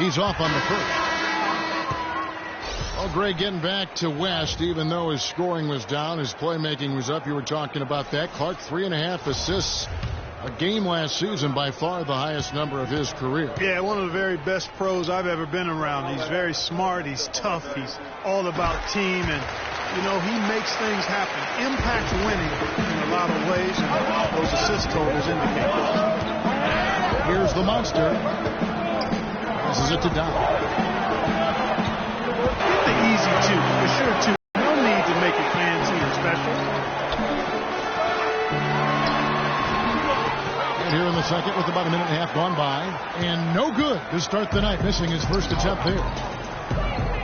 He's off on the first. Well, Greg, getting back to West, even though his scoring was down, his playmaking was up. You were talking about that. Clark, 3.5 assists a game last season, by far the highest number of his career. Yeah, one of the very best pros I've ever been around. He's very smart. He's tough. He's all about team. And, you know, he makes things happen. Impacts winning in a lot of ways. And those assist totals indicate that. Here's the monster. This is it to Don. Get the easy two, for sure, two. No need to make it fancy or special. And here in the second with about a minute and a half gone by. And no good to start the night, missing his first attempt there.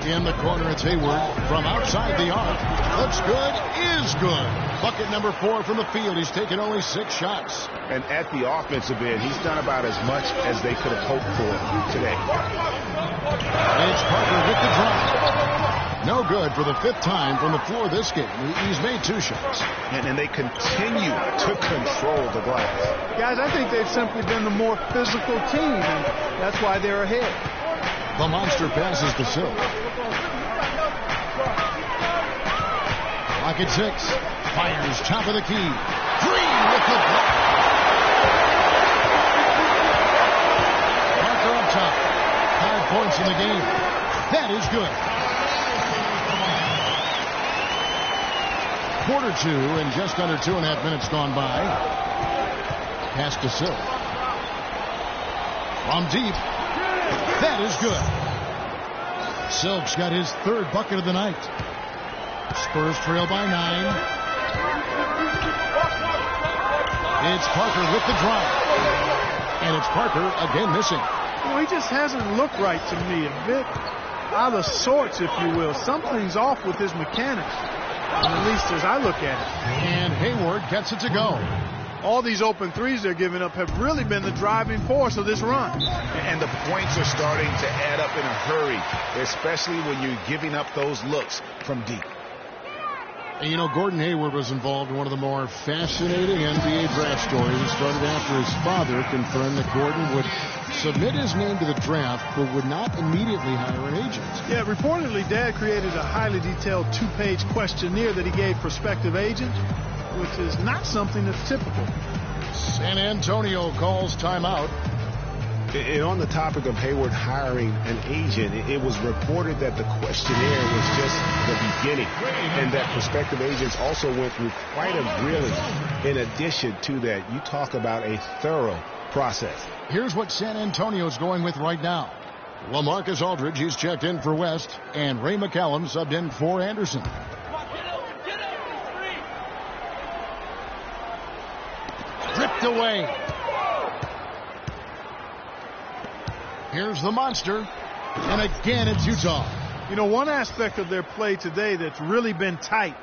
In the corner, it's Hayward from outside the arc. Looks good, is good. Bucket number 4 from the field. He's taken only 6 shots. And at the offensive end, he's done about as much as they could have hoped for today. And it's Parker with the drive. No good for the 5th time from the floor this game. He's made 2 shots. And they continue to control the glass. Guys, I think they've simply been the more physical team, and that's why they're ahead. The monster passes to Silk. Clock at 6. Fires top of the key. Green with the block. Parker up top. 5 points in the game. That is good. Quarter 2 and just under 2.5 minutes gone by. Pass to Silk. From deep. That is good. Silk's got his 3rd bucket of the night. Spurs trail by 9. It's Parker with the drive. And it's Parker again missing. You know, he just hasn't looked right to me. A bit out of sorts, if you will. Something's off with his mechanics. At least as I look at it. And Hayward gets it to go. All these open threes they're giving up have really been the driving force of this run. And the points are starting to add up in a hurry, especially when you're giving up those looks from deep. And you know, Gordon Hayward was involved in one of the more fascinating NBA draft stories. It started after his father confirmed that Gordon would submit his name to the draft but would not immediately hire an agent. Yeah, reportedly, Dad created a highly detailed 2-page questionnaire that he gave prospective agents, which is not something that's typical. San Antonio calls timeout. And on the topic of Hayward hiring an agent, it was reported that the questionnaire was just the beginning and that prospective agents also went through quite a grilling. In addition to that, you talk about a thorough process. Here's what San Antonio's going with right now. LaMarcus Aldridge, he's checked in for West, and Ray McCallum subbed in for Anderson. Dripped away. Here's the monster. And again, it's Utah. You know, one aspect of their play today that's really been tight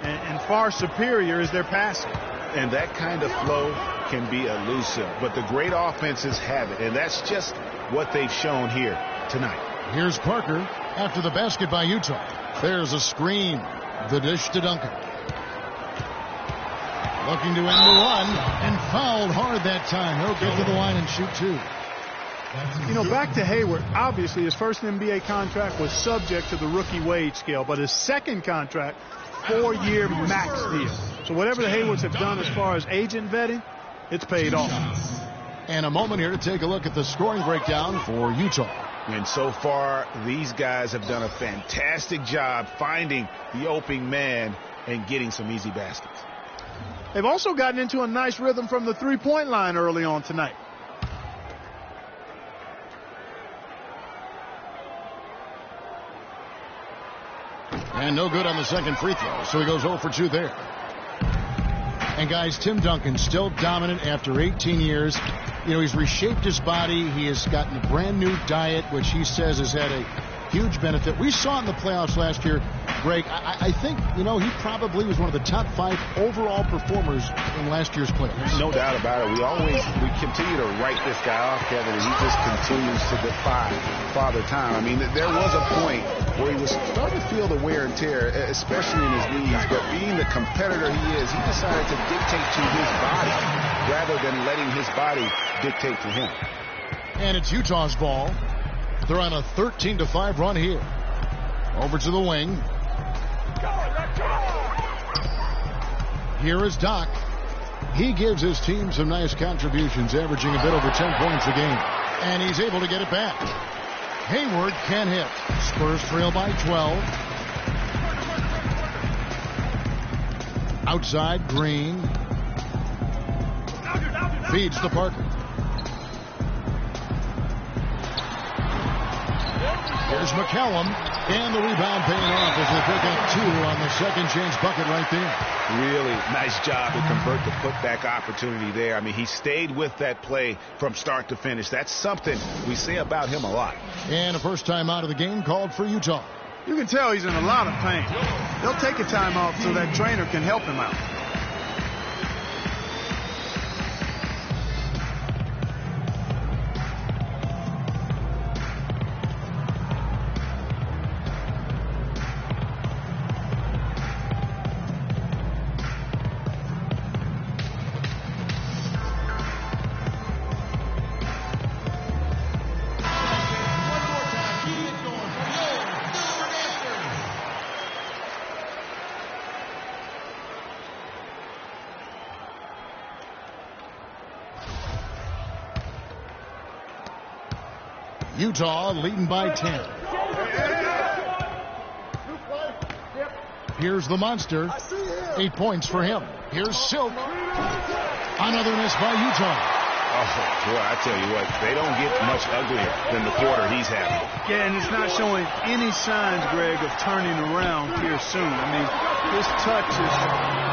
and far superior is their passing. And that kind of flow can be elusive, but the great offenses have it, and that's just what they've shown here tonight. Here's Parker after the basket by Utah. There's a screen. The dish to Duncan. Looking to end the run and fouled hard that time. He'll get to the line and shoot 2. You know, back to Hayward, obviously his first NBA contract was subject to the rookie wage scale, but his second contract, 4-year max deal. So whatever the Haywards have done as far as agent vetting, it's paid off. And a moment here to take a look at the scoring breakdown for Utah. And so far, these guys have done a fantastic job finding the open man and getting some easy baskets. They've also gotten into a nice rhythm from the three-point line early on tonight. And no good on the second free throw, so he goes 0 for 2 there. And guys, Tim Duncan still dominant after 18 years. You know, he's reshaped his body. He has gotten a brand new diet, which he says has had a huge benefit. We saw in the playoffs last year, Greg. I think, you know, he probably was one of the top 5 overall performers in last year's playoffs. No doubt about it. We continue to write this guy off, Kevin, and he just continues to defy Father Time. I mean, there was a point where he was starting to feel the wear and tear, especially in his knees, but being the competitor he is, he decided to dictate to his body rather than letting his body dictate to him. And it's Utah's ball. They're on a 13-5 run here. Over to the wing. Here is Doc. He gives his team some nice contributions, averaging a bit over 10 points a game. And he's able to get it back. Hayward can't hit. Spurs trail by 12. Outside, Green. Feeds to Parker. Here's McCallum, and the rebound paying off as they pick up 2 on the second chance bucket right there. Really nice job to convert the putback opportunity there. I mean, he stayed with that play from start to finish. That's something we say about him a lot. And a first time out of the game called for Utah. You can tell he's in a lot of pain. They'll take a timeout so that trainer can help him out. Utah leading by 10. Here's the monster. 8 points for him. Here's Silk. Another miss by Utah. Oh, boy, I tell you what, they don't get much uglier than the quarter he's having. Yeah, and it's not showing any signs, Greg, of turning around here soon. I mean, his touch is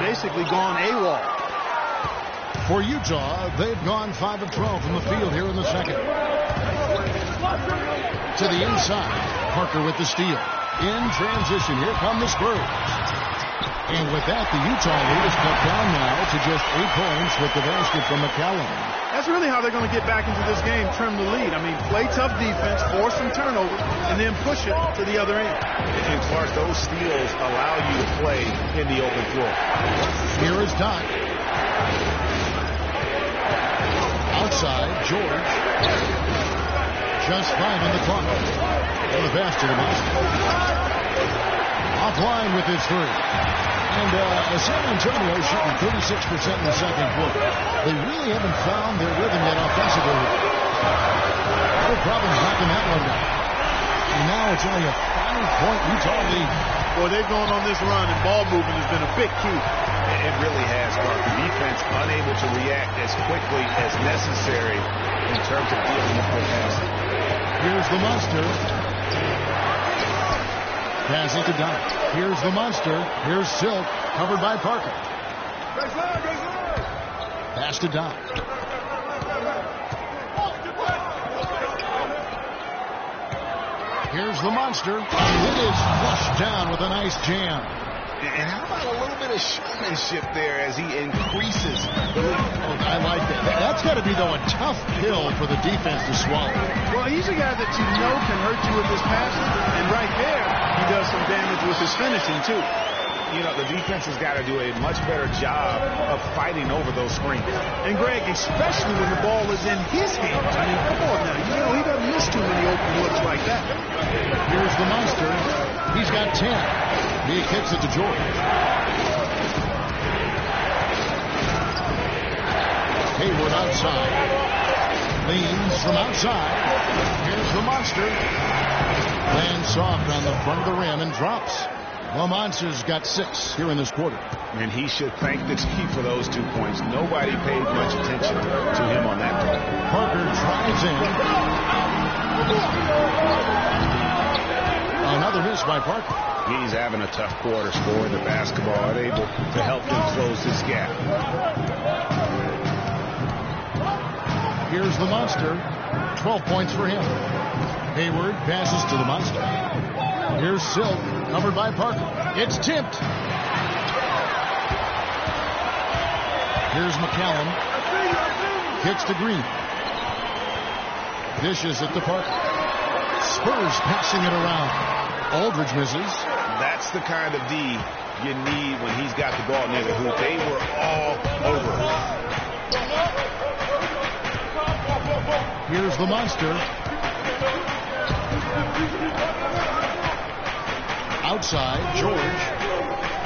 basically gone AWOL. For Utah, they've gone 5 of 12 from the field here in the second. To the inside. Parker with the steal. In transition. Here come the Spurs. And with that, the Utah lead is cut down now to just 8 points with the basket from McCallum. That's really how they're going to get back into this game, trim the lead. I mean, play tough defense, force some turnovers, and then push it to the other end. And Clark, those steals allow you to play in the open floor. Here is Doc. Outside, George. Just 5 on the clock. And the pass to the basket. Offline with his 3. And San Antonio shooting 36% in the second quarter. They really haven't found their rhythm yet offensively. No problems knocking that one down. And now it's only a 5-point Utah lead. Boy, they've gone on this run, and ball movement has been a big key. It really has, Mark. The defense unable to react as quickly as necessary in terms of dealing with the passing. Here's the monster. Passing to Doc. Here's the monster. Here's Silk. Covered by Parker. Pass to Doc. Here's the monster. It is flushed down with a nice jam. And how about a little bit of showmanship there as he increases the lead? Oh, I like that. That's got to be, though, a tough pill for the defense to swallow. Well, he's a guy that you know can hurt you with his passing. And right there, he does some damage with his finishing, too. You know, the defense has got to do a much better job of fighting over those screens. And, Greg, especially when the ball is in his hands. I mean, come on now. You know, he doesn't miss too many open looks like that. Here's the monster. He's got 10. He kicks it to George. Hayward outside. Leans from outside. Here's the monster. Lands soft on the front of the rim and drops. The monster's got 6 here in this quarter. And he should thank the team for those 2 points. Nobody paid much attention to him on that play. Parker drives in. Another miss by Parker. He's having a tough quarter, scoring the basketball, unable to help them close this gap. Here's the monster. 12 points for him. Hayward passes to the monster. Here's Silk, covered by Parker. It's tipped. Here's McCallum. Kicks to Green. Dishes it to Parker. Spurs passing it around. Aldridge misses. That's the kind of D you need when he's got the ball near the hoop. They were all over. Here's the monster. Outside, George.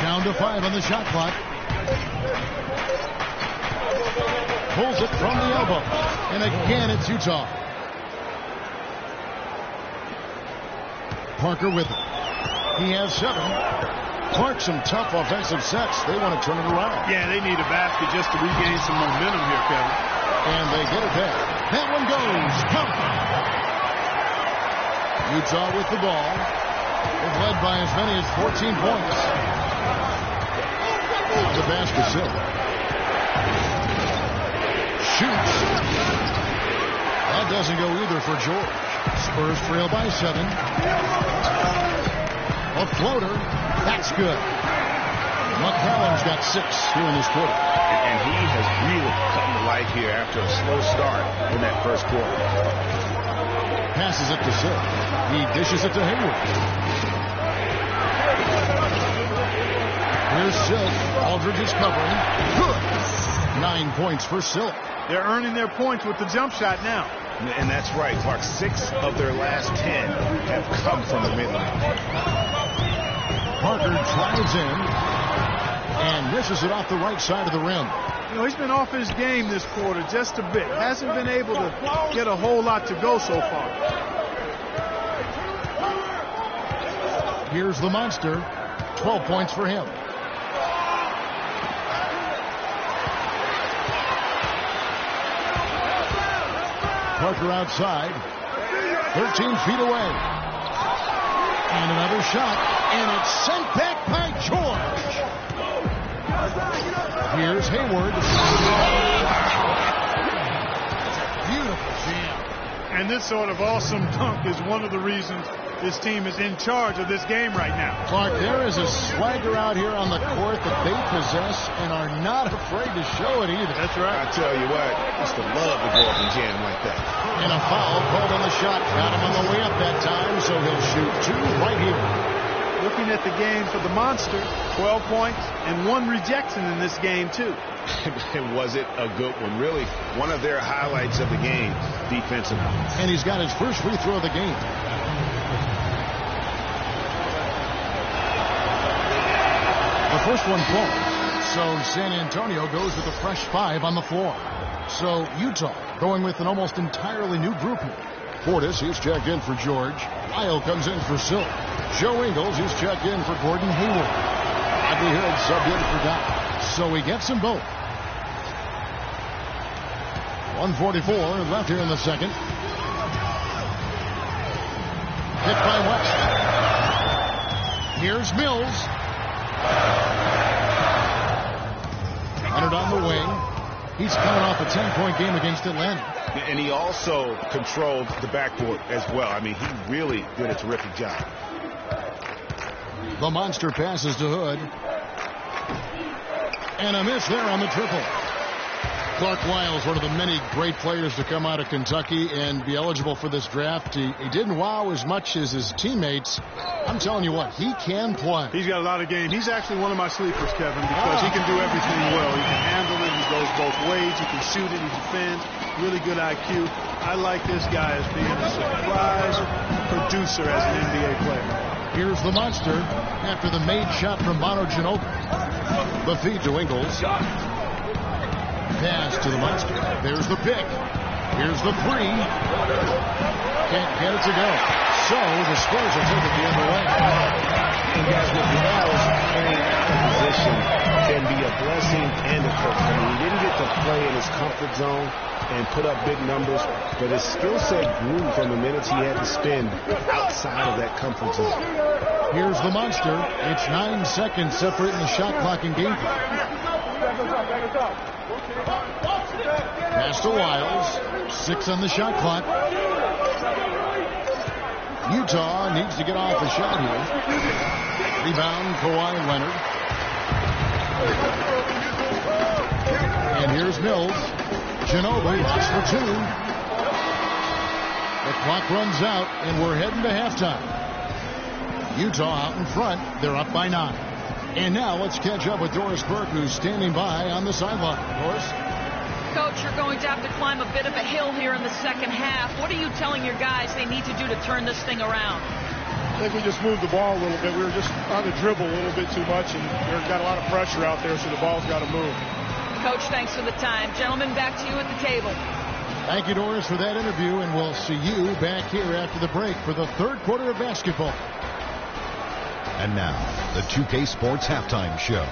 Down to 5 on the shot clock. Pulls it from the elbow. And again, it's Utah. Parker with it. He has 7. Clark, some tough offensive sets. They want to turn it around. Yeah, they need a basket just to regain some momentum here, Kevin. And they get it back. That one goes. Count. Utah with the ball. They've led by as many as 14 points. The basket Sill. Shoots. That doesn't go either for George. Spurs trail by 7. A floater. That's good. McCallum's got 6 here in this quarter. And he has really come to life here after a slow start in that first quarter. Passes it to Sill. He dishes it to Hayward. Here's Sill. Aldridge is covering. Good. 9 points for Sill. They're earning their points with the jump shot now. And that's right, Clark. 6 of their last 10 have come from the midline. Parker drives in and misses it off the right side of the rim. You know, he's been off his game this quarter just a bit. Hasn't been able to get a whole lot to go so far. Here's the monster. 12 points for him. Parker outside. 13 feet away. And another shot. And it's sent back by George. Here's Hayward. Beautiful jam. And this sort of awesome dunk is one of the reasons this team is in charge of this game right now. Clark, there is a swagger out here on the court that they possess and are not afraid to show it either. That's right. I tell you what, used to love to go up and jam like that. And a foul called on the shot. Got him on the way up that time, so he'll shoot 2 right here. Looking at the game for the monster, 12 points and 1 rejection in this game, too. And was it a good one? Really, one of their highlights of the game defensively. And he's got his first free throw of the game. The first one falls, so San Antonio goes with a fresh 5 on the floor. So Utah going with an almost entirely new group here. Portis, he's checked in for George. Lyle comes in for Silk. Joe Ingles, he's checked in for Gordon Hayward. Bradley Hill subbed in for Dow. So he gets them both. 1:44 left here in the second. Hit by West. Here's Mills. Leonard on the wing. He's coming off a 10-point game against Atlanta. And he also controlled the backboard as well. I mean, he really did a terrific job. The monster passes to Hood. And a miss there on the triple. Clark Wiles, one of the many great players to come out of Kentucky and be eligible for this draft. He didn't wow as much as his teammates. I'm telling you what, he can play. He's got a lot of game. He's actually one of my sleepers, Kevin, because he can do everything well. He can handle it. He goes both ways. He can shoot it. He defends. Really good IQ. I like this guy as being a surprise producer as an NBA player. Here's the monster after the made shot from Manu Ginobili. The feed to Ingles. Pass to the monster. There's the pick. Here's the 3. Can't get it to go. So the Spurs will take it the other way. And guys, with Wiles playing out of position can be a blessing and a curse. I mean, he didn't get to play in his comfort zone and put up big numbers, but his skill set grew from the minutes he had to spend outside of that comfort zone. Here's the monster. It's 9 seconds separating the shot clock and game clock. Pass to Wiles. 6 on the shot clock. Utah needs to get off the shot here. Rebound, Kawhi Leonard. And here's Mills. Ginobili looks for 2. The clock runs out, and we're heading to halftime. Utah out in front. They're up by 9. And now let's catch up with Doris Burke, who's standing by on the sideline. Doris? Coach, you're going to have to climb a bit of a hill here in the second half. What are you telling your guys they need to do to turn this thing around? I think we just moved the ball a little bit. We were just on the dribble a little bit too much, and we've got a lot of pressure out there, so the ball's got to move. Coach, thanks for the time. Gentlemen, back to you at the table. Thank you, Doris, for that interview, and we'll see you back here after the break for the third quarter of basketball. And now, the 2K Sports Halftime Show.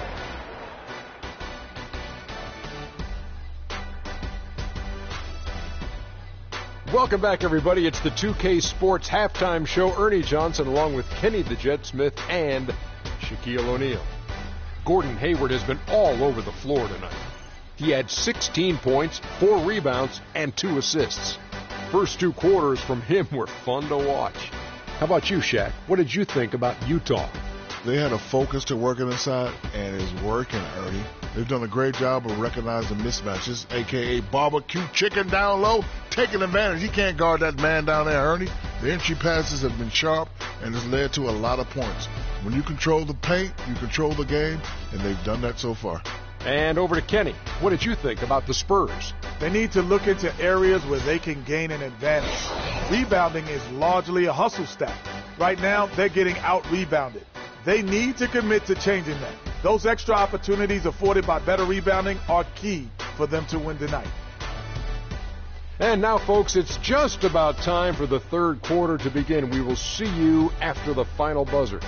Welcome back, everybody. It's the 2K Sports Halftime Show. Ernie Johnson along with Kenny the Jet Smith and Shaquille O'Neal. Gordon Hayward has been all over the floor tonight. He had 16 points, 4 rebounds, and 2 assists. First 2 quarters from him were fun to watch. How about you, Shaq? What did you think about Utah? They had a focus to working inside, and it's working, Ernie. They've done a great job of recognizing mismatches, a.k.a. barbecue chicken down low, taking advantage. He can't guard that man down there, Ernie. The entry passes have been sharp, and it's led to a lot of points. When you control the paint, you control the game, and they've done that so far. And over to Kenny. What did you think about the Spurs? They need to look into areas where they can gain an advantage. Rebounding is largely a hustle stat. Right now, they're getting out-rebounded. They need to commit to changing that. Those extra opportunities afforded by better rebounding are key for them to win tonight. And now, folks, it's just about time for the third quarter to begin. We will see you after the final buzzer.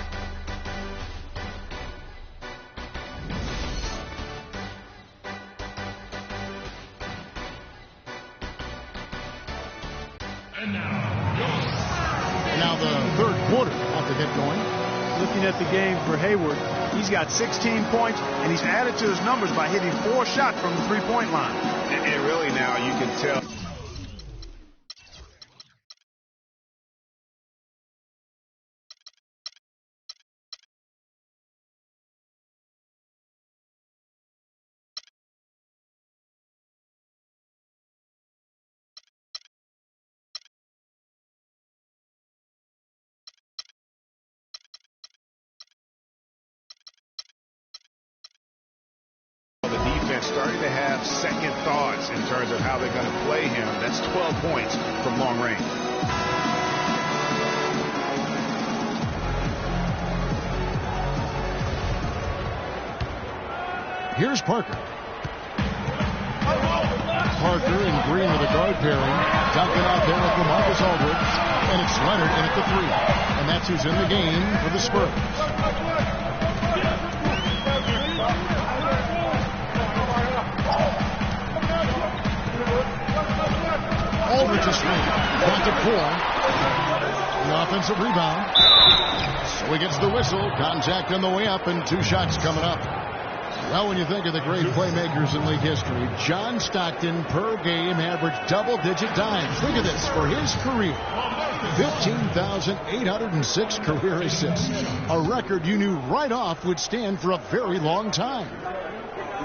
Now the third quarter about to get going. Looking at the game for Hayward, he's got 16 points, and he's added to his numbers by hitting 4 shots from the three-point line. And really now you can tell. Starting to have second thoughts in terms of how they're going to play him. That's 12 points from long range. Here's Parker. Parker and Green with a guard pairing. Ducking out there for Marcus Aldridge. And it's Leonard in at the 3. And that's who's in the game for the Spurs. Aldridge is swinging. Front to 4. The offensive rebound. So he gets the whistle. Contact on the way up and 2 shots coming up. Well, when you think of the great playmakers in league history, John Stockton per game averaged double-digit dimes. Look at this for his career. 15,806 career assists. A record you knew right off would stand for a very long time.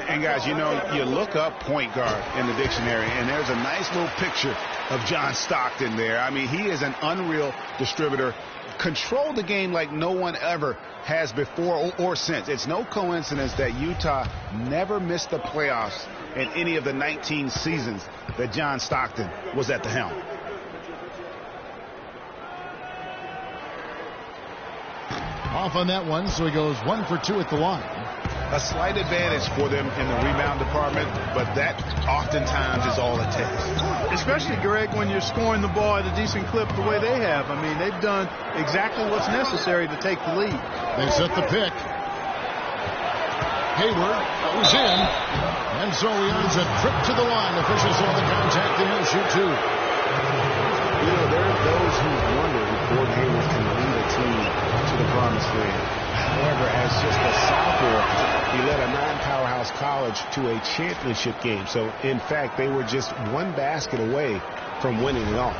And guys, you know, you look up point guard in the dictionary, and there's a nice little picture of John Stockton there. I mean, he is an unreal distributor. Control the game like no one ever has before or since. It's no coincidence that Utah never missed the playoffs in any of the 19 seasons that John Stockton was at the helm. Off on that one, so he goes 1 for 2 at the line. A slight advantage for them in the rebound department, but that oftentimes is all it takes. Especially, Greg, when you're scoring the ball at a decent clip the way they have. I mean, they've done exactly what's necessary to take the lead. They set the pick. Hayward goes in, and so he earns a trip to the line. Officials on the contact, and he'll shoot 2. You know, there are those who wonder if Gordon Hayward can lead a team to the promised land. However, as just a sophomore, he led a non-powerhouse college to a championship game. So, in fact, they were just 1 basket away from winning it all.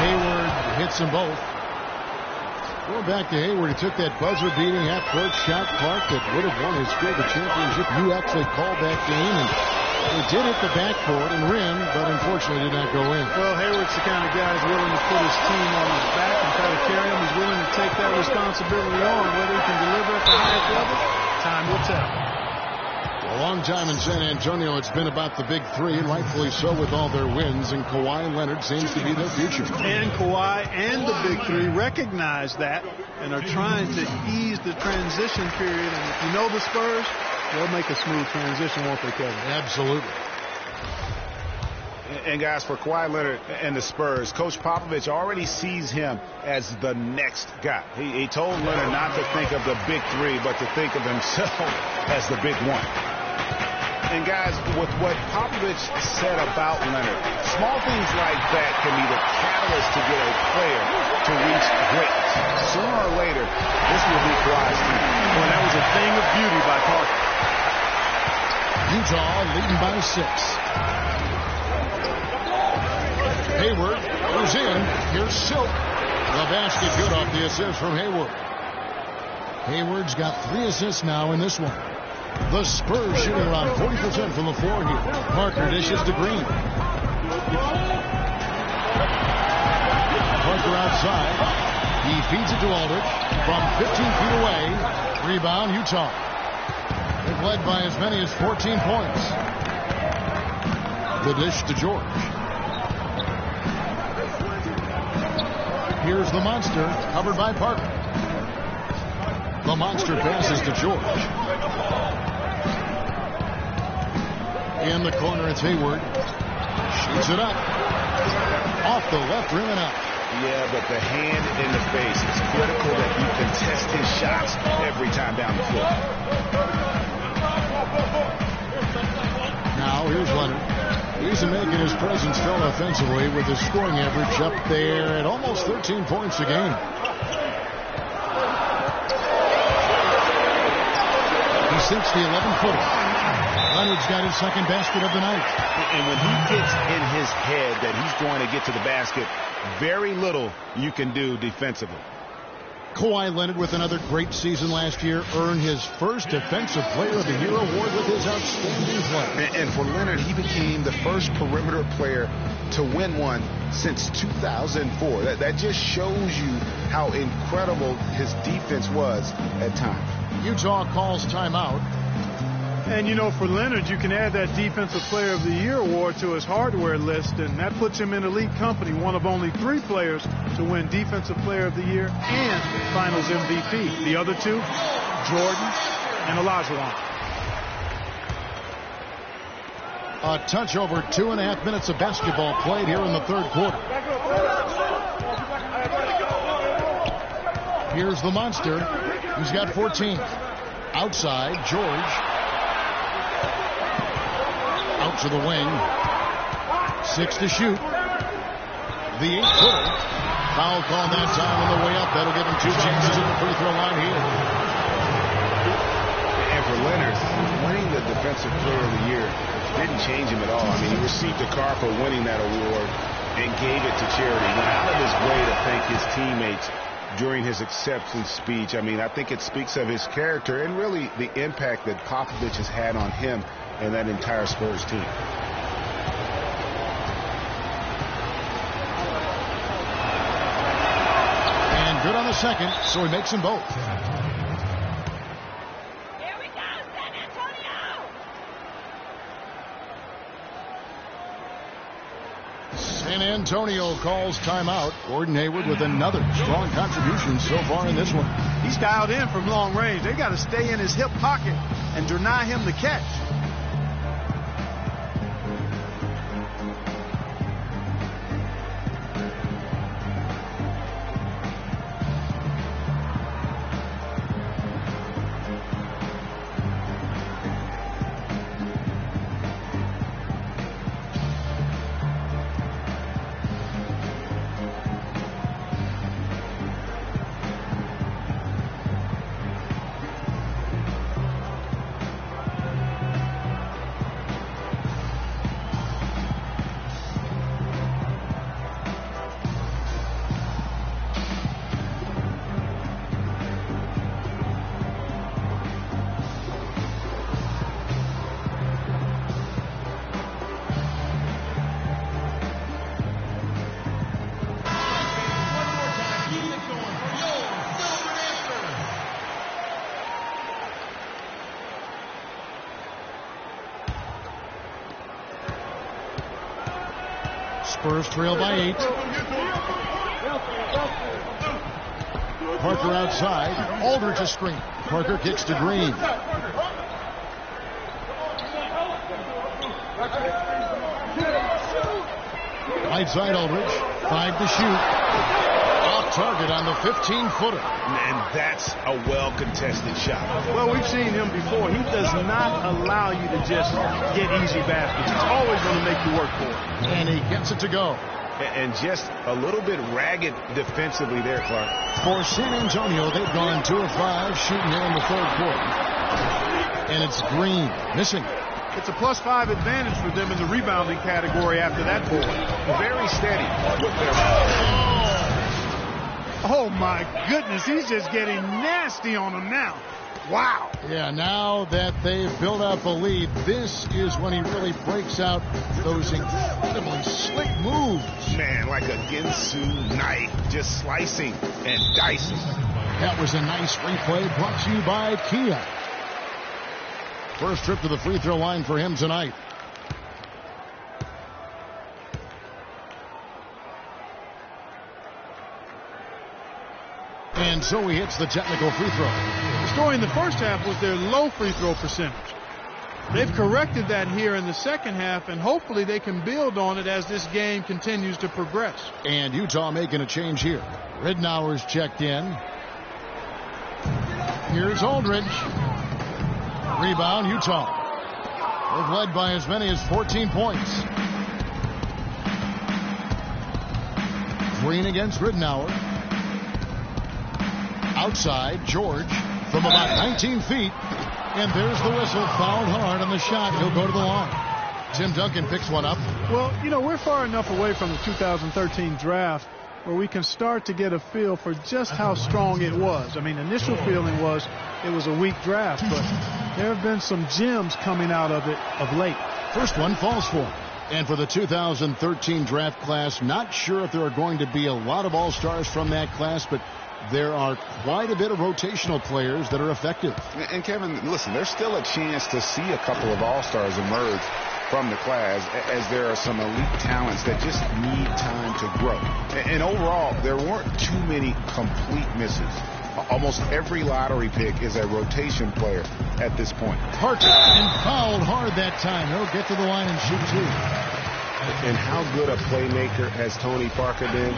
Hayward hits them both. Going back to Hayward, he took that buzzer-beating half-court shot, Clark, that would have won his field the championship. You actually called that game, and He did hit the backboard and rim, but unfortunately did not go in. Well, Hayward's the kind of guy who's willing to put his team on his back and try to carry him. He's willing to take that responsibility on. Whether he can deliver at the highest level, time will tell. A long time in San Antonio, it's been about the big three, rightfully so with all their wins, and Kawhi Leonard seems to be their future. And Kawhi and the big three recognize that and are trying to ease the transition period. And if you know the Spurs, they'll make a smooth transition, won't they, Kevin? Absolutely. And guys, for Kawhi Leonard and the Spurs, Coach Popovich already sees him as the next guy. He told Leonard not to think of the big three, but to think of himself as the big one. And guys, with what Popovich said about Leonard, small things like that can be the catalyst to get a player to reach greatness. Sooner or later, this will be Kawhi's team. Well, that was a thing of beauty by Parker. Utah leading by 6. Hayward goes in. Here's Silk. The basket good off the assist from Hayward. Hayward's got 3 assists now in this one. The Spurs shooting around 40% from the floor here. Parker dishes to Green. Parker outside. He feeds it to Aldridge from 15 feet away. Rebound, Utah. They've led by as many as 14 points. The dish to George. Here's the monster, covered by Parker. The monster passes to George. In the corner, it's Hayward. Shoots it up. Off the left rim and out. Yeah, but the hand in the face is critical that you contest his shots every time down the floor. Now, here's Leonard. He's making his presence felt offensively with his scoring average up there at almost 13 points a game. He sinks the 11-footer. Leonard's got his second basket of the night. And when he gets in his head that he's going to get to the basket, very little you can do defensively. Kawhi Leonard, with another great season last year, earned his first Defensive Player of the Year award with his outstanding play. And for Leonard, he became the first perimeter player to win one since 2004. That just shows you how incredible his defense was at times. Utah calls timeout. And, you know, for Leonard, you can add that Defensive Player of the Year award to his hardware list, and that puts him in elite company, one of only 3 players to win Defensive Player of the Year and Finals MVP. The other 2, Jordan and Olajuwon. A touch over 2.5 minutes of basketball played here in the third quarter. Here's the monster. He's got 14. Outside, George. Out to the wing. 6 to shoot. The 8-footer. Foul call that time on the way up. That'll give him 2 chances at the free throw line here. And for Leonard, winning the Defensive Player of the Year didn't change him at all. I mean, he received a car for winning that award and gave it to charity. Went out of his way to thank his teammates during his acceptance speech. I mean, I think it speaks of his character and really the impact that Popovich has had on him and that entire Spurs team. And good on the second, so he makes them both. Here we go, San Antonio! San Antonio calls timeout. Gordon Hayward with another strong contribution so far in this one. He's dialed in from long range. They got to stay in his hip pocket and deny him the catch. Spurs trail by 8. Parker outside. Aldridge a screen. Parker kicks to Green. Right side Aldridge. 5 to shoot. Off target on the 15-footer. And that's a well-contested shot. Well, we've seen him before. He does not allow you to just get easy baskets. He's always going to make you work for it. And he gets it to go. And just a little bit ragged defensively there, Clark. For San Antonio, they've gone 2 of 5 shooting here in the third quarter. And it's Green missing. It's a +5 advantage for them in the rebounding category after that board. Very steady with their Oh, my goodness. He's just getting nasty on them now. Wow. Yeah, now that they've built up a lead, this is when he really breaks out those incredibly slick moves. Man, like a Ginsu knife, just slicing and dicing. That was a nice replay brought to you by Kia. First trip to the free throw line for him tonight. And so he hits the technical free throw. The story in the first half was their low free throw percentage. They've corrected that here in the second half, and hopefully they can build on it as this game continues to progress. And Utah making a change here. Ridnour's checked in. Here's Aldridge. Rebound, Utah. They've led by as many as 14 points. Green against Ridnour. Outside, George from about 19 feet. And there's the whistle. Fouled hard on the shot. He'll go to the line. Tim Duncan picks one up. Well, you know, we're far enough away from the 2013 draft where we can start to get a feel for just how strong it was. I mean, initial feeling was it was a weak draft, but there have been some gems coming out of it of late. First one falls for him. And for the 2013 draft class, not sure if there are going to be a lot of all-stars from that class, but there are quite a bit of rotational players that are effective. And Kevin, listen, there's still a chance to see a couple of all-stars emerge from the class, as there are some elite talents that just need time to grow. And overall, there weren't too many complete misses. Almost every lottery pick is a rotation player at this point. Parker, and fouled hard that time. He'll get to the line and shoot 2. And how good a playmaker has Tony Parker been?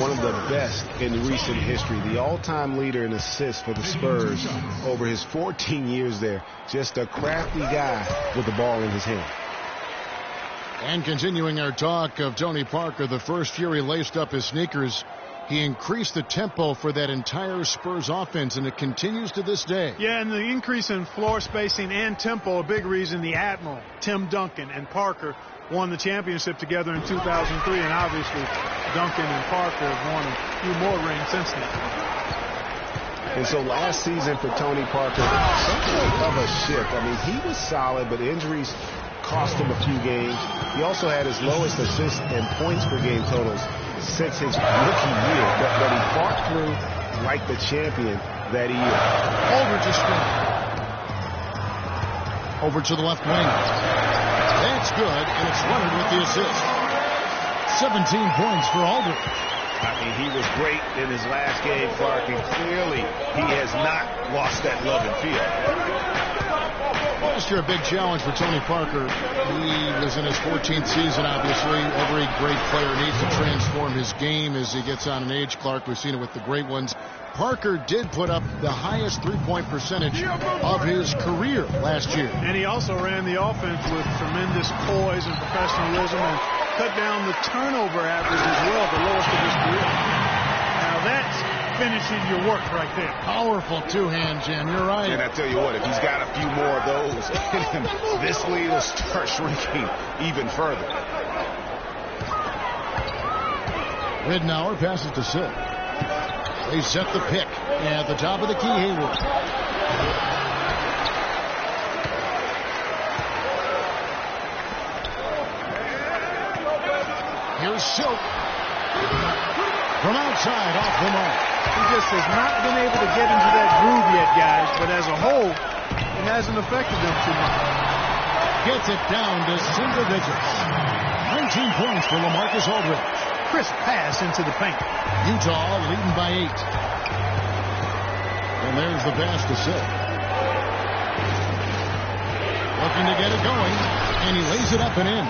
One of the best in recent history. The all-time leader in assists for the Spurs over his 14 years there. Just a crafty guy with the ball in his hand. And continuing our talk of Tony Parker, the first year he laced up his sneakers, he increased the tempo for that entire Spurs offense, and it continues to this day. Yeah, and the increase in floor spacing and tempo, a big reason the Admiral, Tim Duncan, and Parker won the championship together in 2003, and obviously Duncan and Parker have won a few more rings since then. And so last season for Tony Parker, something of a shift. I mean, he was solid, but injuries cost him a few games. He also had his lowest assists and points per game totals since his rookie year, but he fought through like the champion that he is. Aldridge is screen. Over to the left wing. That's good, and it's Leonard with the assist. 17 points for Aldridge. I mean, he was great in his last game, Clark, and clearly he has not lost that love and feel. Last year, a big challenge for Tony Parker. He was in his 14th season, obviously. Every great player needs to transform his game as he gets on in age, Clark. We've seen it with the great ones. Parker did put up the highest three-point percentage of his career last year. And he also ran the offense with tremendous poise and professionalism and cut down the turnover average as well, the lowest of his career. Now that's finishing your work right there. Powerful two-hand jam, you're right. And I tell you what, if he's got a few more of those in him, this lead will start shrinking even further. Ridnour passes to Silk. They set the pick at the top of the key. Hayward. Here's Silk. From outside, off the mark. He just has not been able to get into that groove yet, guys, but as a whole, it hasn't affected them too much. Gets it down to single digits. points for LaMarcus Aldridge. Crisp pass into the paint. Utah leading by 8. And there's the pass to Silk. Looking to get it going, and he lays it up and in.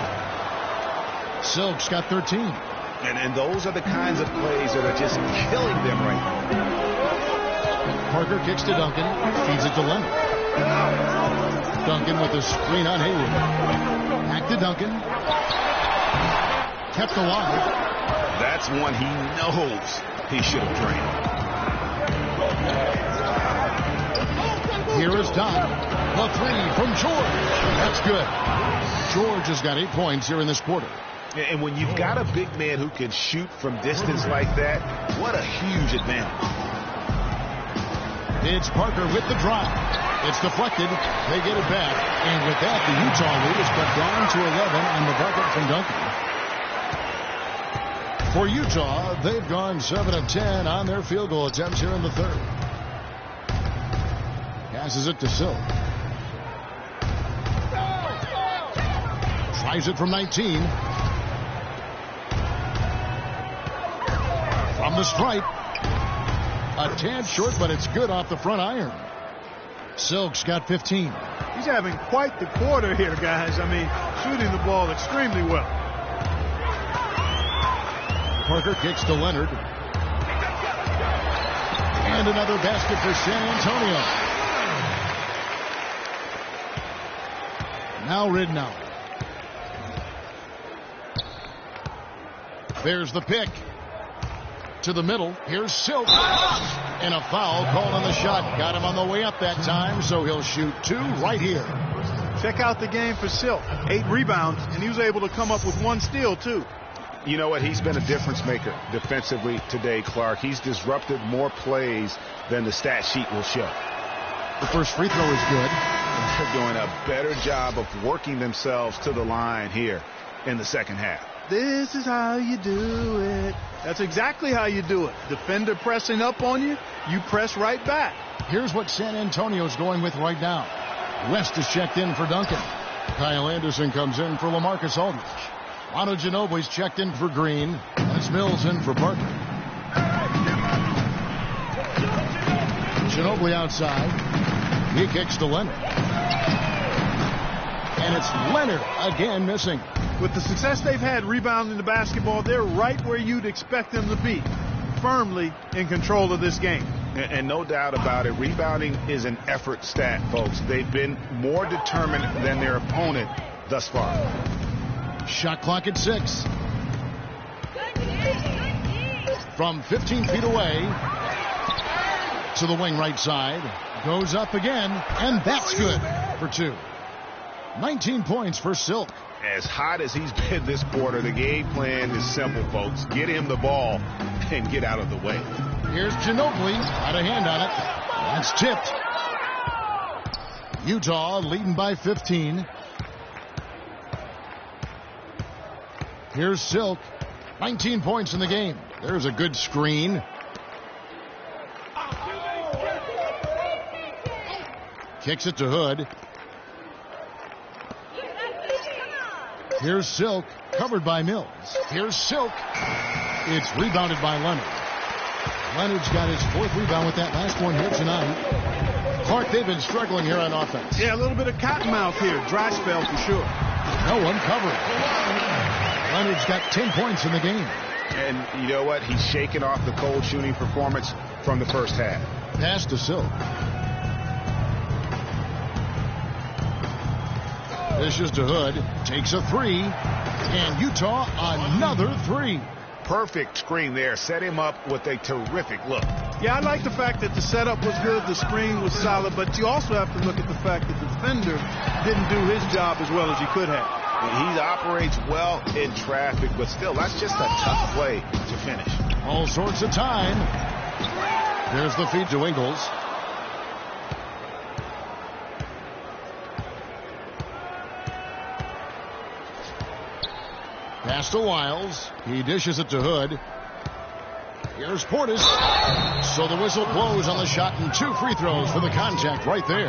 Silk's got 13. And those are the kinds of plays that are just killing them right now. Parker kicks to Duncan, feeds it to Leonard. Duncan with a screen on Hayward. Back to Duncan. Kept alive. That's one he knows he should have drained. Here is Doc. The three from George. That's good. George has got 8 points here in this quarter. And when you've got a big man who can shoot from distance like that, what a huge advantage. It's Parker with the drive. It's deflected. They get it back. And with that, the Utah lead is cut down to 11 on the bucket from Duncan. For Utah, they've gone 7 of 10 on their field goal attempts here in the third. Passes it to Silk. Tries it from 19. From the stripe. A tad short, but it's good off the front iron. Silk's got 15. He's having quite the quarter here, guys. I mean, shooting the ball extremely well. Parker kicks to Leonard. And another basket for San Antonio. Now Ridnow. There's the pick. To the middle. Here's Silk. And a foul called on the shot. Got him on the way up that time, so he'll shoot 2 right here. Check out the game for Silk. 8 rebounds, and he was able to come up with 1 steal, too. You know what? He's been a difference maker defensively today, Clark. He's disrupted more plays than the stat sheet will show. The first free throw is good. They're doing a better job of working themselves to the line here in the second half. This is how you do it. That's exactly how you do it. Defender pressing up on you, you press right back. Here's what San Antonio's going with right now. West is checked in for Duncan. Kyle Anderson comes in for LaMarcus Aldridge. Manu Ginobili's checked in for Green. And it's Mills in for Parker. Ginobili outside. He kicks to Leonard. And it's Leonard again missing. With the success they've had rebounding the basketball, they're right where you'd expect them to be, firmly in control of this game. And no doubt about it, rebounding is an effort stat, folks. They've been more determined than their opponent thus far. Shot clock at 6. From 15 feet away to the wing right side. Goes up again, and that's good for 2. 19 points for Silk. As hot as he's been this quarter, the game plan is simple, folks. Get him the ball and get out of the way. Here's Ginobili. Got a hand on it. That's tipped. Utah leading by 15. Here's Silk. 19 points in the game. There's a good screen. Kicks it to Hood. Here's Silk, covered by Mills. Here's Silk. It's rebounded by Leonard. Leonard's got his 4th rebound with that last one here tonight. Clark, they've been struggling here on offense. Yeah, a little bit of cottonmouth here. Dry spell for sure. No one covering. Leonard's got 10 points in the game. And you know what? He's shaking off the cold shooting performance from the first half. Pass to Silk. Dishes to Hood, takes a 3, and Utah another 3. Perfect screen there. Set him up with a terrific look. Yeah, I like the fact that the setup was good, the screen was solid, but you also have to look at the fact that the defender didn't do his job as well as he could have. He operates well in traffic, but still, that's just a tough play to finish. All sorts of time. There's the feed to Ingles. Pass to Wiles. He dishes it to Hood. Here's Portis. So the whistle blows on the shot and 2 free throws for the contact right there.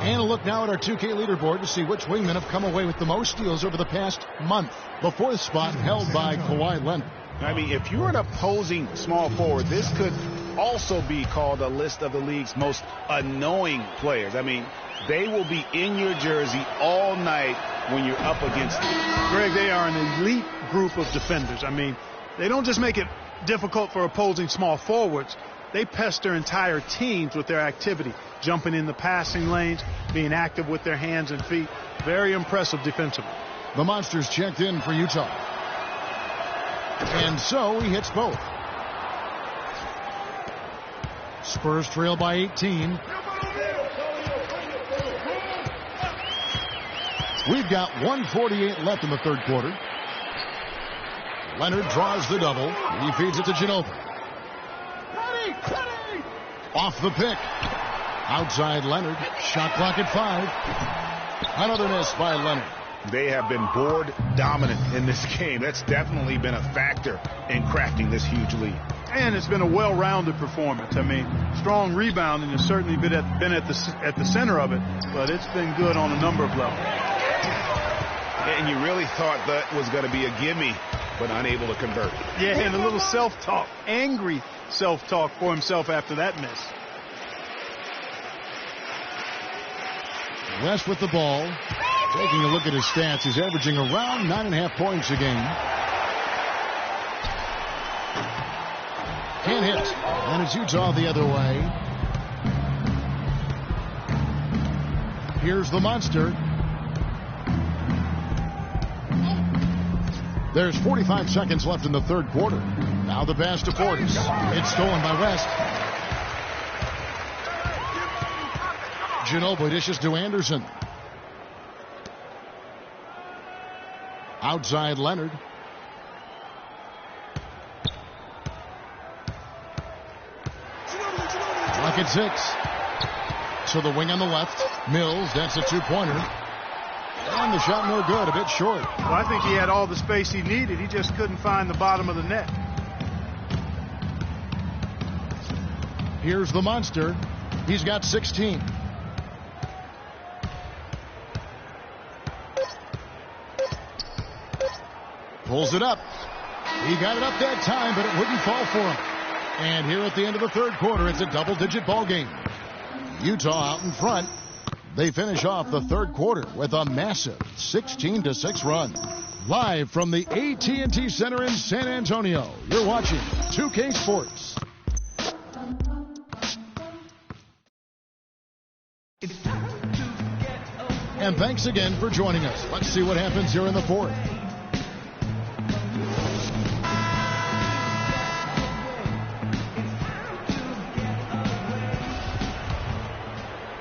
And a look now at our 2K leaderboard to see which wingmen have come away with the most steals over the past month. The fourth spot held by Kawhi Leonard. I mean, if you're an opposing small forward, this could also be called a list of the league's most annoying players. I mean, they will be in your jersey all night when you're up against them. Greg, they are an elite group of defenders. I mean, they don't just make it difficult for opposing small forwards. They pester entire teams with their activity, jumping in the passing lanes, being active with their hands and feet. Very impressive defensively. The Monsters checked in for Utah. And so he hits both. Spurs trail by 18. We've got 1:48 left in the third quarter. Leonard draws the double. He feeds it to Ginobili. Off the pick. Outside Leonard. Shot clock at 5. Another miss by Leonard. They have been board dominant in this game. That's definitely been a factor in crafting this huge lead. And it's been a well-rounded performance. I mean, strong rebounding has certainly been at the center of it, but it's been good on a number of levels. And you really thought that was going to be a gimme, but unable to convert. Yeah, and a little self-talk, angry self-talk for himself after that miss. West with the ball. Taking a look at his stats, he's averaging around 9.5 points a game. Can't hit. And it's Utah the other way. Here's the Monster. There's 45 seconds left in the third quarter. Now the pass to Portis. It's stolen by West. Ginobili dishes to Anderson. Outside Leonard. Clock at 6. To the wing on the left. Mills, that's a two-pointer. And the shot no good, a bit short. Well, I think he had all the space he needed. He just couldn't find the bottom of the net. Here's the Monster. He's got 16. Pulls it up. He got it up that time, but it wouldn't fall for him. And here at the end of the third quarter, it's a double-digit ball game. Utah out in front. They finish off the third quarter with a massive 16-6 run. Live from the AT&T Center in San Antonio, you're watching 2K Sports. And thanks again for joining us. Let's see what happens here in the fourth.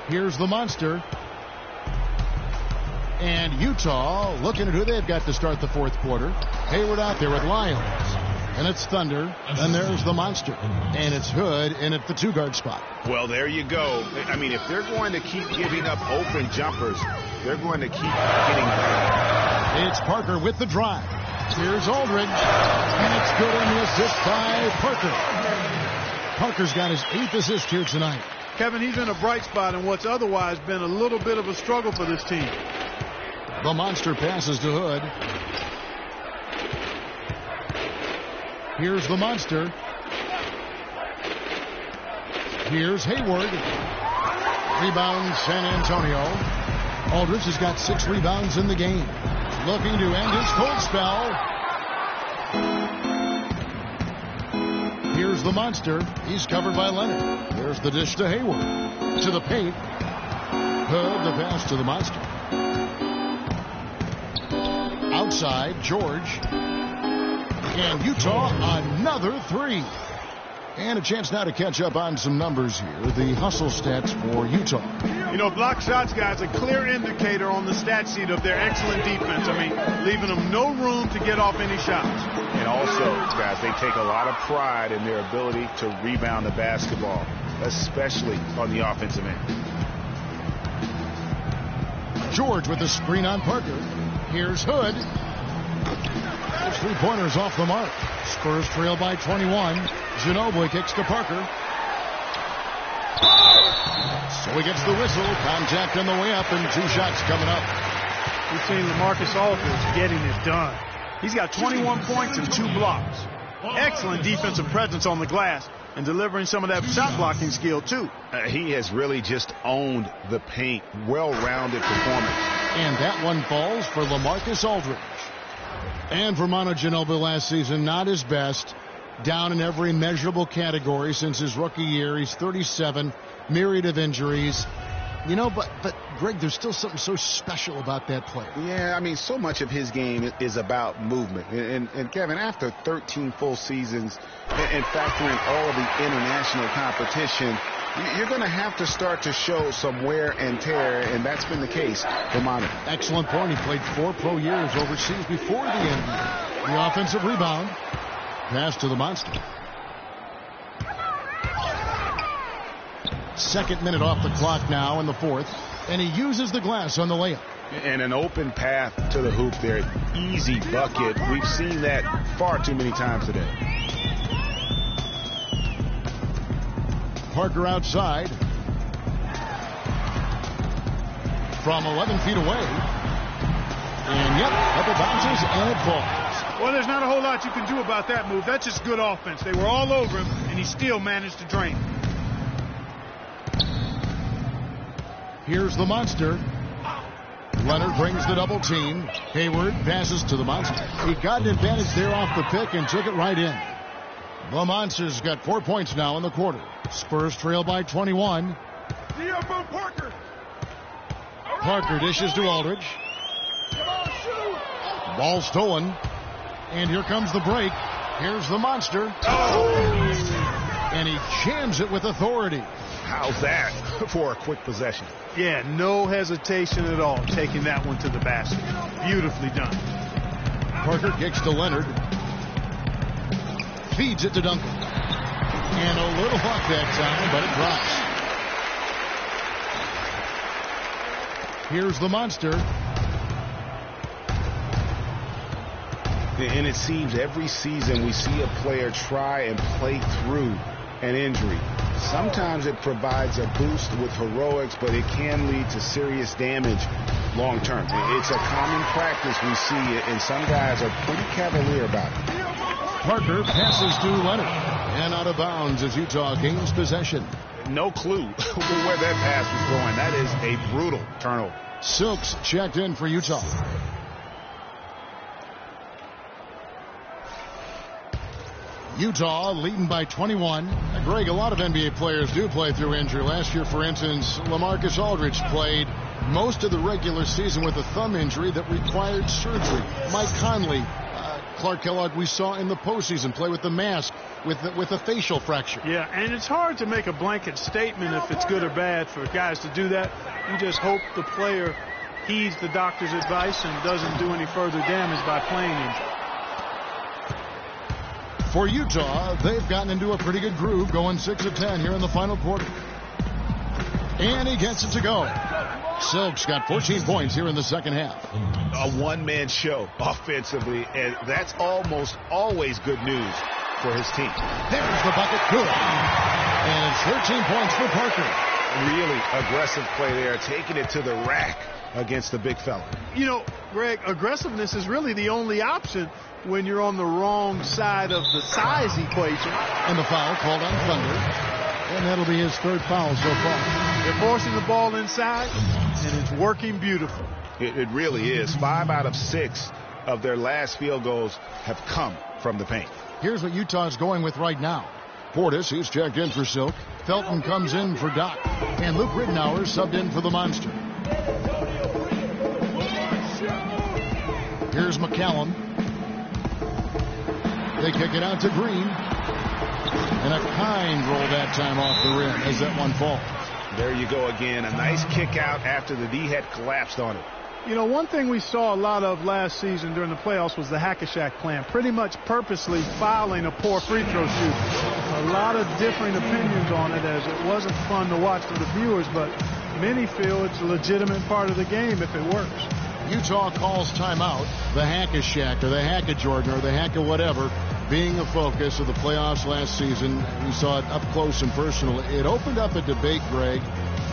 Here's the Monster. And Utah looking at who they've got to start the fourth quarter. Hayward out there with Lyons. And it's Thunder. And there's the Monster. And it's Hood in at the two-guard spot. Well, there you go. I mean, if they're going to keep giving up open jumpers, they're going to keep getting better. It's Parker with the drive. Here's Aldridge. And it's good on the assist by Parker. Parker's got his 8th assist here tonight. Kevin, he's in a bright spot in what's otherwise been a little bit of a struggle for this team. The Monster passes to Hood. Here's the Monster. Here's Hayward. Rebound San Antonio. Aldridge has got 6 rebounds in the game. Looking to end his cold spell. Here's the Monster. He's covered by Leonard. There's the dish to Hayward. To the paint. Hood, the pass to the Monster. Outside, George. And Utah, another 3. And a chance now to catch up on some numbers here. The hustle stats for Utah. You know, block shots, guys, a clear indicator on the stat sheet of their excellent defense. I mean, leaving them no room to get off any shots. And also, guys, they take a lot of pride in their ability to rebound the basketball, especially on the offensive end. George with the screen on Parker. Here's Hood. Those 3-pointers off the mark. Spurs trail by 21. Ginobili kicks to Parker. So he gets the whistle. Contact on the way up, and 2 shots coming up. We've seen LaMarcus Aldridge getting it done. He's got 21 points and 2 blocks. Excellent defensive presence on the glass and delivering some of that shot blocking skill, too. He has really just owned the paint. Well-rounded performance. And that one falls for LaMarcus Aldridge. And for Manu Ginobili last season, not his best. Down in every measurable category since his rookie year. He's 37, myriad of injuries. You know, but Greg, there's still something so special about that player. Yeah, I mean, so much of his game is about movement. And Kevin, after 13 full seasons and factoring all of the international competition, you're going to have to start to show some wear and tear, and that's been the case for Manu. Excellent point. He played 4 pro years overseas before the NBA. The offensive rebound. Pass to the monster. 2nd minute off the clock now in the 4th. And he uses the glass on the layup. And an open path to the hoop there. Easy bucket. We've seen that far too many times today. Parker outside. From 11 feet away. And yep, up it bounces and it falls. Well, there's not a whole lot you can do about that move. That's just good offense. They were all over him, and he still managed to drain. Here's the monster. Leonard brings the double team. Hayward passes to the monster. He got an advantage there off the pick and took it right in. The monster's got 4 points now in the quarter. Spurs trail by 21. Parker. Parker dishes to Aldridge. Ball stolen. And here comes the break. Here's the monster. And he jams it with authority. How's that for a quick possession? Yeah, no hesitation at all taking that one to the basket. Beautifully done. Parker kicks to Leonard. Feeds it to Duncan. And a little off that time, but it drops. Here's the monster. And it seems every season we see a player try and play through an injury. Sometimes it provides a boost with heroics, but it can lead to serious damage long term. It's a common practice we see, and some guys are pretty cavalier about it. Parker passes to Leonard. And out of bounds as Utah gains possession. No clue where that pass was going. That is a brutal turnover. Silks checked in for Utah. Utah leading by 21. Greg, a lot of NBA players do play through injury. Last year, for instance, LaMarcus Aldridge played most of the regular season with a thumb injury that required surgery. Mike Conley, Clark Kellogg, we saw in the postseason play with the mask with a facial fracture. Yeah, and it's hard to make a blanket statement if it's good or bad for guys to do that. You just hope the player heeds the doctor's advice and doesn't do any further damage by playing injured. For Utah, they've gotten into a pretty good groove, going 6 of 10 here in the final quarter. And he gets it to go. Silks got 14 points here in the second half. A one-man show offensively, and that's almost always good news for his team. There's the bucket. Good. And it's 13 points for Parker. Really aggressive play there, taking it to the rack against the big fella. You know, Greg, aggressiveness is really the only option when you're on the wrong side of the size equation. And the foul called on Thunder. And that'll be his 3rd foul so far. They're forcing the ball inside, and it's working beautiful. It really is. 5 out of 6 of their last field goals have come from the paint. Here's what Utah's going with right now. Portis, he's checked in for Silk. Felton comes in for Doc. And Luke Ridnour subbed in for the Monster. Here's McCallum. They kick it out to Green. And a kind roll that time off the rim as that one falls. There you go again. A nice kick out after the D had collapsed on it. You know, one thing we saw a lot of last season during the playoffs was the Hack-a-Shaq plan, pretty much purposely fouling a poor free throw shooter. A lot of differing opinions on it, as it wasn't fun to watch for the viewers, but many feel it's a legitimate part of the game if it works. Utah calls timeout. The Hack-a-Shaq or the Hack-a-Jordan or the Hack-a-whatever. being a focus of the playoffs last season. We saw it up close and personal. It opened up a debate, Greg,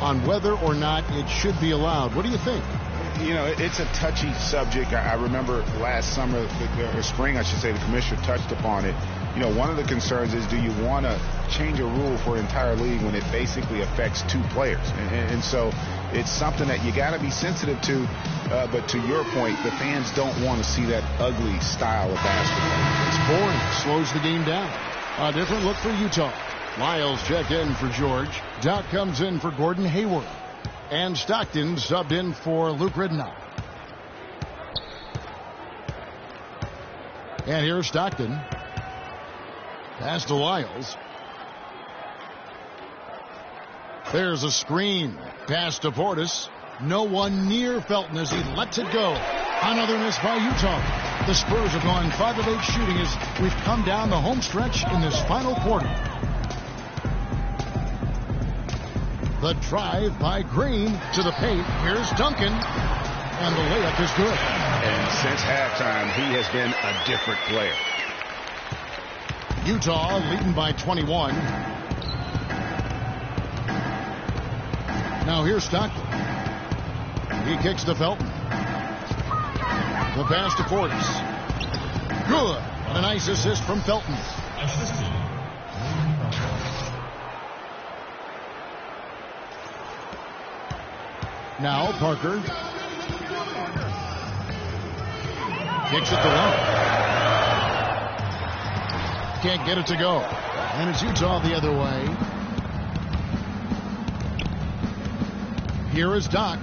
on whether or not it should be allowed. What do you think? You know, it's a touchy subject. I remember last summer, or spring, I should say, the commissioner touched upon it. You know, one of the concerns is, do you want to change a rule for an entire league when it basically affects 2 players? And so it's something that you got to be sensitive to. But to your point, the fans don't want to see that ugly style of basketball. It's boring. Slows the game down. A different look for Utah. Lyles checked in for George. Doc comes in for Gordon Hayward. And Stockton subbed in for Luke Ridnour. And here's Stockton. Pass to Lyles. There's a screen. Pass to Portis. No one near Felton as he lets it go. Another miss by Utah. The Spurs have gone 5 of 8 shooting as we've come down the home stretch in this final quarter. The drive by Green to the paint. Here's Duncan. And the layup is good. And since halftime, he has been a different player. Utah leading by 21. Now here's Stockton. He kicks to Felton. The pass to Portis. Good. And a nice assist from Felton. Now Parker. Kicks it to one. Can't get it to go. And it's Utah the other way. Here is Doc.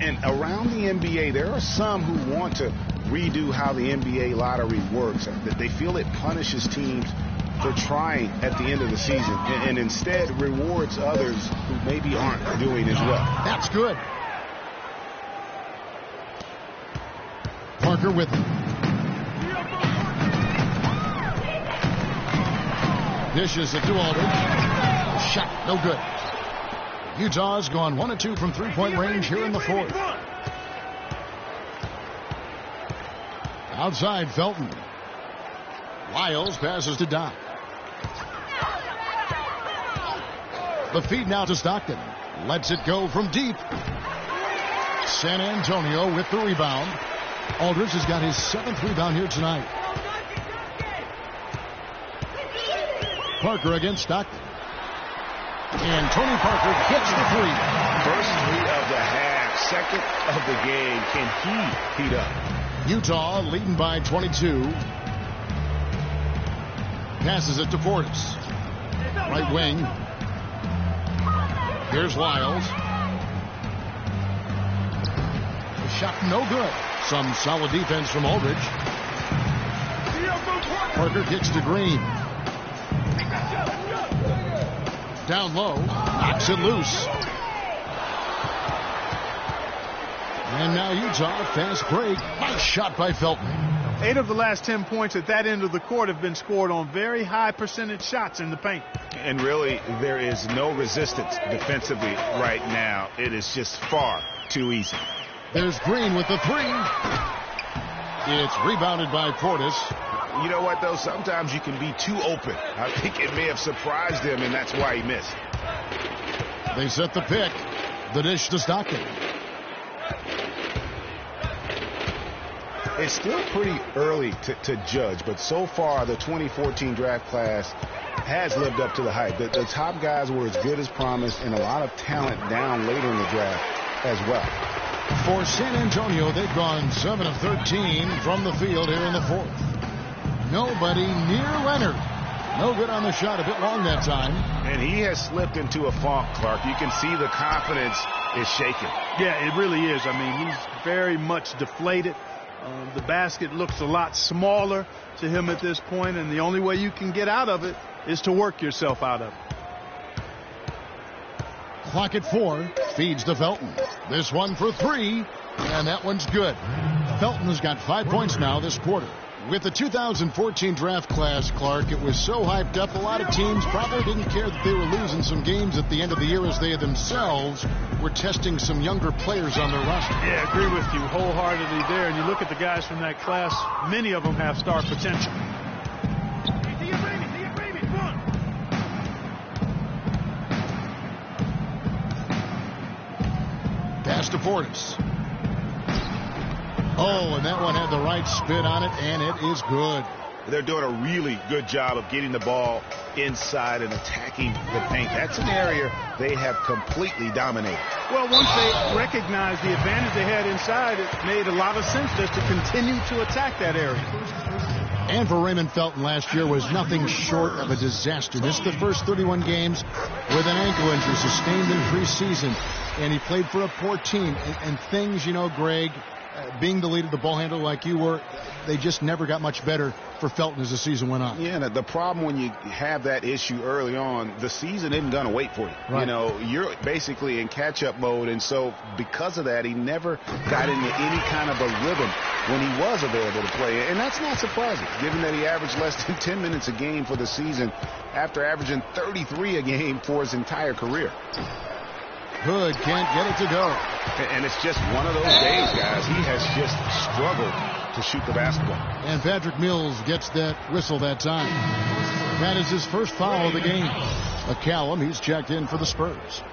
And around the NBA, there are some who want to redo how the NBA lottery works. They feel it punishes teams for trying at the end of the season and instead rewards others who maybe aren't doing as well. That's good. Parker with him. Dishes it to Aldridge. Shot, no good. Utah's gone 1 of 2 from 3-point range here in the fourth. Outside Felton. Lyles passes to Doc. The feed now to Stockton. Lets it go from deep. San Antonio with the rebound. Aldridge has got his 7th rebound here tonight. Parker against Stockton. And Tony Parker hits the 3. First 3 of the half, second of the game. Can he heat up? Utah leading by 22. Passes it to Portis. Right wing. Here's Lyles. The shot no good. Some solid defense from Aldridge. Parker kicks to Green. Down low, knocks it loose. And now Utah, fast break. Nice shot by Felton. 8 of the last 10 points at that end of the court have been scored on very high percentage shots in the paint. And really, there is no resistance defensively right now. It is just far too easy. There's Green with the 3. It's rebounded by Portis. You know what, though? Sometimes you can be too open. I think it may have surprised him, and that's why he missed. They set the pick. The dish to Stockton. It's still pretty early to judge, but so far the 2014 draft class has lived up to the hype. The top guys were as good as promised, and a lot of talent down later in the draft as well. For San Antonio, they've gone 7 of 13 from the field here in the fourth. Nobody near Leonard. No good on the shot, a bit long that time. And he has slipped into a funk, Clark. You can see the confidence is shaken. Yeah, it really is. I mean, he's very much deflated. The basket looks a lot smaller to him at this point, and the only way you can get out of it is to work yourself out of it. Clock at 4. Feeds to Felton. This one for 3, and that one's good. Felton has got 5 points now this quarter. With the 2014 draft class, Clark, it was so hyped up, a lot of teams probably didn't care that they were losing some games at the end of the year as they themselves were testing some younger players on their roster. Yeah, agree with you wholeheartedly there. And you look at the guys from that class, many of them have star potential. Pass to Portis. Oh, and that one had the right spin on it, and it is good. They're doing a really good job of getting the ball inside and attacking the paint. That's an area they have completely dominated. Well, once they recognized the advantage they had inside, it made a lot of sense just to continue to attack that area. And for Raymond Felton, last year was nothing short of a disaster. Missed the first 31 games with an ankle injury sustained in preseason, and he played for a poor team. And things, you know, Greg, being the leader, the ball handler like you were, they just never got much better for Felton as the season went on. Yeah, the problem when you have that issue early on, the season isn't going to wait for you. Right. You know, you're basically in catch-up mode, and so because of that, he never got into any kind of a rhythm when he was available to play. And that's not surprising, given that he averaged less than 10 minutes a game for the season after averaging 33 a game for his entire career. Hood can't get it to go. And it's just one of those days, guys. He has just struggled to shoot the basketball. And Patrick Mills gets that whistle that time. That is his first foul of the game. McCallum, he's checked in for the Spurs.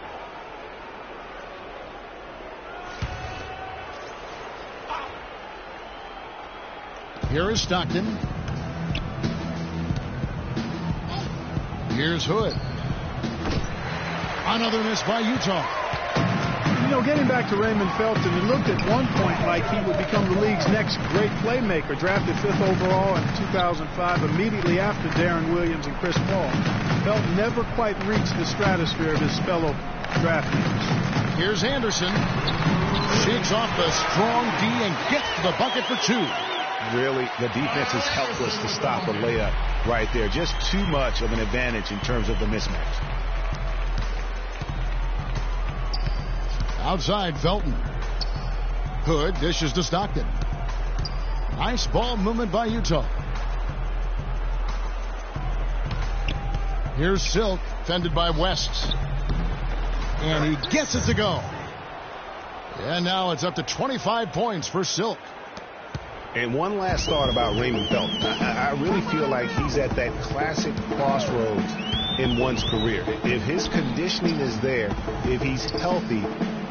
Here is Stockton. Here's Hood. Another miss by Utah. You know, getting back to Raymond Felton, it looked at one point like he would become the league's next great playmaker, drafted 5th overall in 2005, immediately after Darren Williams and Chris Paul. Felton never quite reached the stratosphere of his fellow draftmates. Here's Anderson. Shakes off the strong D and gets to the bucket for two. Really, the defense is helpless to stop a layup right there. Just too much of an advantage in terms of the mismatch. Outside, Felton. Hood dishes to Stockton. Nice ball movement by Utah. Here's Silk, fended by West. And he gets it to go. And now it's up to 25 points for Silk. And one last thought about Raymond Felton. I really feel like he's at that classic crossroads in one's career. If his conditioning is there, if he's healthy,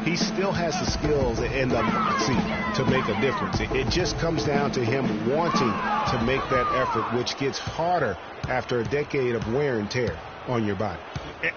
he still has the skills and the moxie to make a difference. It just comes down to him wanting to make that effort, which gets harder after a decade of wear and tear on your body.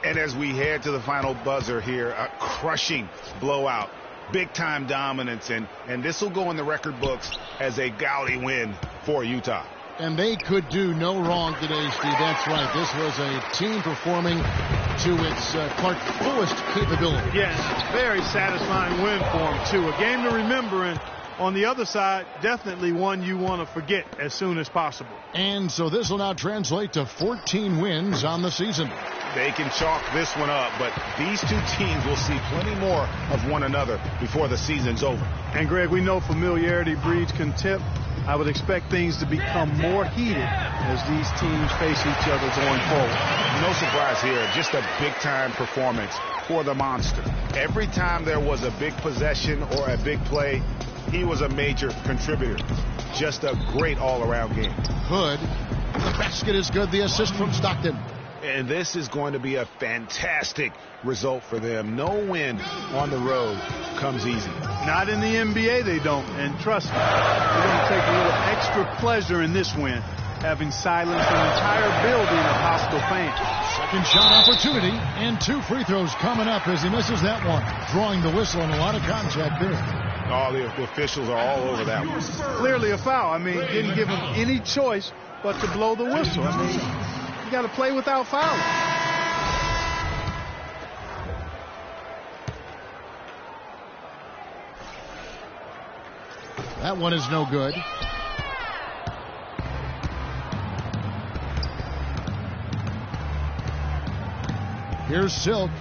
And as we head to the final buzzer here, a crushing blowout, big-time dominance, and this will go in the record books as a gaudy win for Utah. And they could do no wrong today, Steve. That's right. This was a team performing to its Clark fullest capability. Yes, very satisfying win for them, too. A game to remember, and on the other side, definitely one you want to forget as soon as possible. And so this will now translate to 14 wins on the season. They can chalk this one up, but these two teams will see plenty more of one another before the season's over. And, Greg, we know familiarity breeds contempt. I would expect things to become more heated as these teams face each other going forward. No surprise here, just a big-time performance for the Monster. Every time there was a big possession or a big play, he was a major contributor. Just a great all-around game. Hood, the basket is good, the assist from Stockton. And this is going to be a fantastic result for them. No win on the road comes easy. Not in the NBA, they don't. And trust me, they're going to take a little extra pleasure in this win, having silenced an entire building of hostile fans. Second shot opportunity, and 2 free throws coming up as he misses that one. Drawing the whistle and a lot of contact there. All the officials are all over that one. Clearly a foul. I mean, didn't give him any choice but to blow the whistle. I mean, you got to play without fouling. That one is no good. Here's Silk.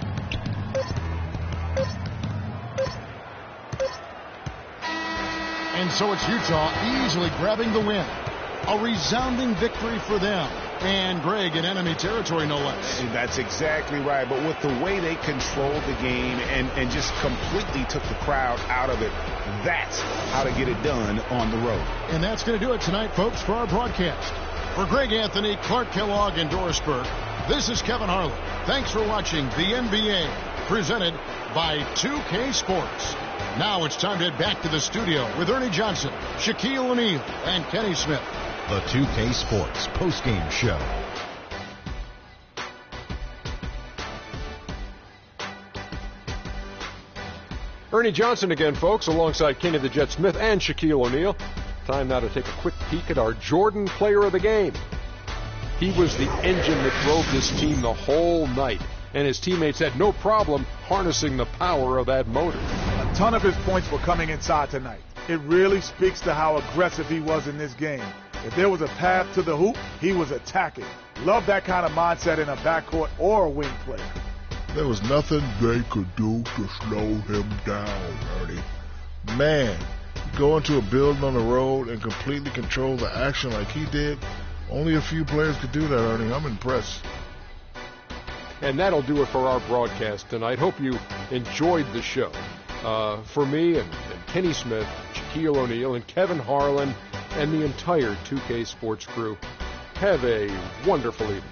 And so it's Utah easily grabbing the win. A resounding victory for them. And, Greg, in enemy territory, no less. That's exactly right. But with the way they controlled the game and just completely took the crowd out of it, that's how to get it done on the road. And that's going to do it tonight, folks, for our broadcast. For Greg Anthony, Clark Kellogg, and Doris Burke, this is Kevin Harlan. Thanks for watching the NBA, presented by 2K Sports. Now it's time to head back to the studio with Ernie Johnson, Shaquille O'Neal, and Kenny Smith. The 2K Sports postgame show. Ernie Johnson again, folks, alongside Kenny the Jet Smith and Shaquille O'Neal. Time now to take a quick peek at our Jordan player of the game. He was the engine that drove this team the whole night, and his teammates had no problem harnessing the power of that motor. A ton of his points were coming inside tonight. It really speaks to how aggressive he was in this game. If there was a path to the hoop, he was attacking. Love that kind of mindset in a backcourt or a wing player. There was nothing they could do to slow him down, Ernie. Man, go into a building on the road and completely control the action like he did. Only a few players could do that, Ernie. I'm impressed. And that'll do it for our broadcast tonight. Hope you enjoyed the show. For me and Kenny Smith, Shaquille O'Neal, and Kevin Harlan, and the entire 2K Sports crew, have a wonderful evening.